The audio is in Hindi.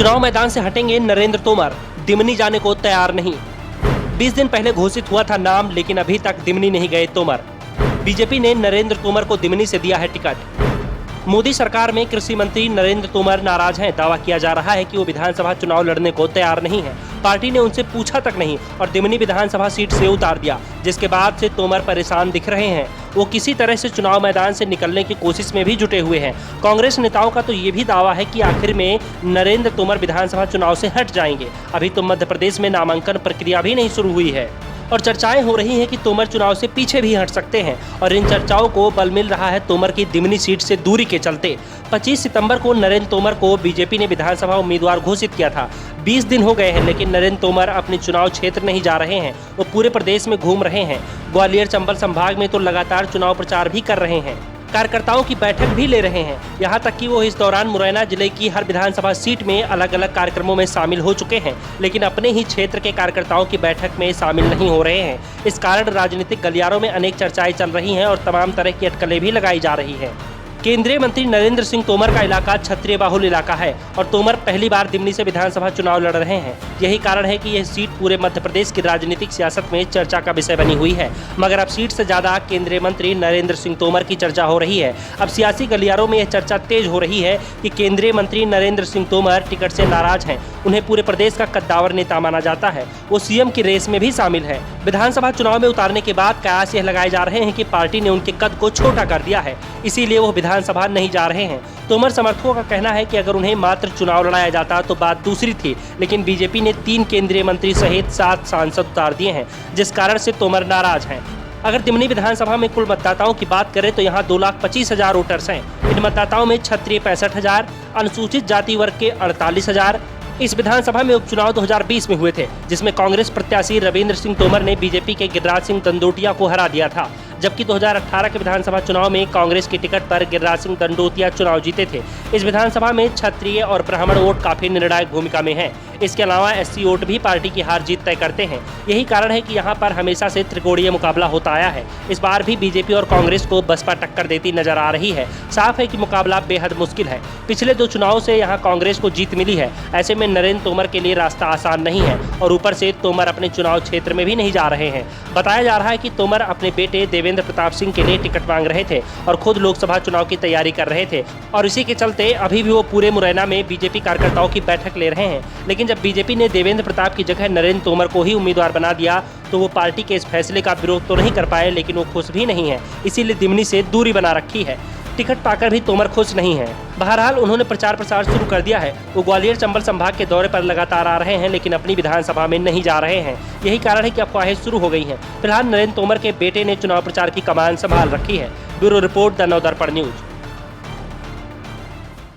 चुनाव मैदान से हटेंगे नरेंद्र तोमर, दिमनी जाने को तैयार नहीं। 20 दिन पहले घोषित हुआ था नाम, लेकिन अभी तक दिमनी नहीं गए तोमर। बीजेपी ने नरेंद्र तोमर को दिमनी से दिया है टिकट। मोदी सरकार में कृषि मंत्री नरेंद्र तोमर नाराज हैं। दावा किया जा रहा है कि वो विधानसभा चुनाव लड़ने को तैयार नहीं है। पार्टी ने उनसे पूछा तक नहीं और दिमनी विधानसभा सीट से उतार दिया, जिसके बाद से तोमर परेशान दिख रहे हैं। वो किसी तरह से चुनाव मैदान से निकलने की कोशिश में भी जुटे हुए हैं। कांग्रेस नेताओं का तो ये भी दावा है कि आखिर में नरेंद्र तोमर विधानसभा चुनाव से हट जाएंगे। अभी तो मध्य प्रदेश में नामांकन प्रक्रिया भी नहीं शुरू हुई है और चर्चाएं हो रही हैं कि तोमर चुनाव से पीछे भी हट सकते हैं और इन चर्चाओं को बल मिल रहा है तोमर की दिमनी सीट से दूरी के चलते। 25 सितंबर को नरेंद्र तोमर को बीजेपी ने विधानसभा उम्मीदवार घोषित किया था। 20 दिन हो गए हैं, लेकिन नरेंद्र तोमर अपने चुनाव क्षेत्र नहीं जा रहे हैं। वो पूरे प्रदेश में घूम रहे हैं। ग्वालियर चंबल संभाग में तो लगातार चुनाव प्रचार भी कर रहे हैं, कार्यकर्ताओं की बैठक भी ले रहे हैं। यहां तक कि वो इस दौरान मुरैना जिले की हर विधानसभा सीट में अलग अलग कार्यक्रमों में शामिल हो चुके हैं, लेकिन अपने ही क्षेत्र के कार्यकर्ताओं की बैठक में शामिल नहीं हो रहे हैं। इस कारण राजनीतिक गलियारों में अनेक चर्चाएं चल रही हैं और तमाम तरह की अटकलें भी लगाई जा रही हैं। केंद्रीय मंत्री नरेंद्र सिंह तोमर का इलाका क्षत्रिय बाहुल इलाका है और तोमर पहली बार दिमनी से विधानसभा चुनाव लड़ रहे हैं। यही कारण है कि यह सीट पूरे मध्य प्रदेश की राजनीतिक सियासत में चर्चा का विषय बनी हुई है। मगर अब सीट से ज्यादा केंद्रीय मंत्री नरेंद्र सिंह तोमर की चर्चा हो रही है। अब सियासी गलियारों में यह चर्चा तेज हो रही है कि केंद्रीय मंत्री नरेंद्र सिंह तोमर टिकट से नाराज हैं। उन्हें पूरे प्रदेश का कद्दावर नेता माना जाता है। वो सीएम की रेस में भी शामिल है। विधानसभा चुनाव में उतारने के बाद कयास यह लगाए जा रहे हैं कि पार्टी ने उनके कद को छोटा कर दिया है, इसीलिए वो विधानसभा नहीं जा रहे हैं। तोमर समर्थकों का कहना है कि अगर उन्हें मात्र चुनाव लड़ाया जाता तो बात दूसरी थी, लेकिन बीजेपी ने 3 केंद्रीय मंत्री सहित 7 सांसद उतार दिए हैं, जिस कारण से तोमर नाराज हैं। अगर दिमनी विधानसभा में कुल मतदाताओं की बात करें तो यहाँ 2,25,000 वोटर्स हैं। इन मतदाताओं में क्षत्रिय 65,000, अनुसूचित जाति वर्ग के 48,000। इस विधानसभा में उपचुनाव 2020 में हुए थे, जिसमें कांग्रेस प्रत्याशी रविंद्र सिंह तोमर ने बीजेपी के गिरिराज सिंह दंडोतिया को हरा दिया था, जबकि 2018 के विधानसभा चुनाव में कांग्रेस की टिकट पर गिरिराज सिंह दंडोतिया चुनाव जीते थे। इस विधानसभा में क्षत्रिय और ब्राह्मण वोट काफी निर्णायक भूमिका में हैं। इसके अलावा एससी वोट भी पार्टी की हार जीत तय करते हैं। यही कारण है कि यहाँ पर हमेशा से त्रिकोणीय मुकाबला होता आया है। इस बार भी बीजेपी और कांग्रेस को बसपा टक्कर देती नजर आ रही है। साफ है कि मुकाबला बेहद मुश्किल है। पिछले 2 चुनावों से यहाँ कांग्रेस को जीत मिली है। ऐसे में नरेंद्र तोमर के लिए रास्ता आसान नहीं है और ऊपर से तोमर अपने चुनाव क्षेत्र में भी नहीं जा रहे हैं। बताया जा रहा है कि तोमर अपने बेटे देवेंद्र प्रताप सिंह के लिए टिकट मांग रहे थे और खुद लोकसभा चुनाव की तैयारी कर रहे थे और इसी के चलते अभी भी वो पूरे मुरैना में बीजेपी कार्यकर्ताओं की बैठक ले रहे हैं। लेकिन जब बीजेपी ने देवेंद्र प्रताप की जगह नरेंद्र तोमर को ही उम्मीदवार बना दिया तो वो पार्टी के इस फैसले का विरोध तो नहीं कर पाए, लेकिन वो खुश भी नहीं है। इसीलिए दिमनी से दूरी बना रखी है। टिकट पाकर भी तोमर खुश नहीं है। बहरहाल उन्होंने प्रचार प्रसार शुरू कर दिया है। वो ग्वालियर चंबल संभाग के दौरे पर लगातार आ रहे हैं, लेकिन अपनी विधानसभा में नहीं जा रहे हैं। यही कारण है कि अफवाहें शुरू हो गई हैं। फिलहाल नरेंद्र तोमर के बेटे ने चुनाव प्रचार की कमान संभाल रखी है। Bureau report, the Navdarpan news.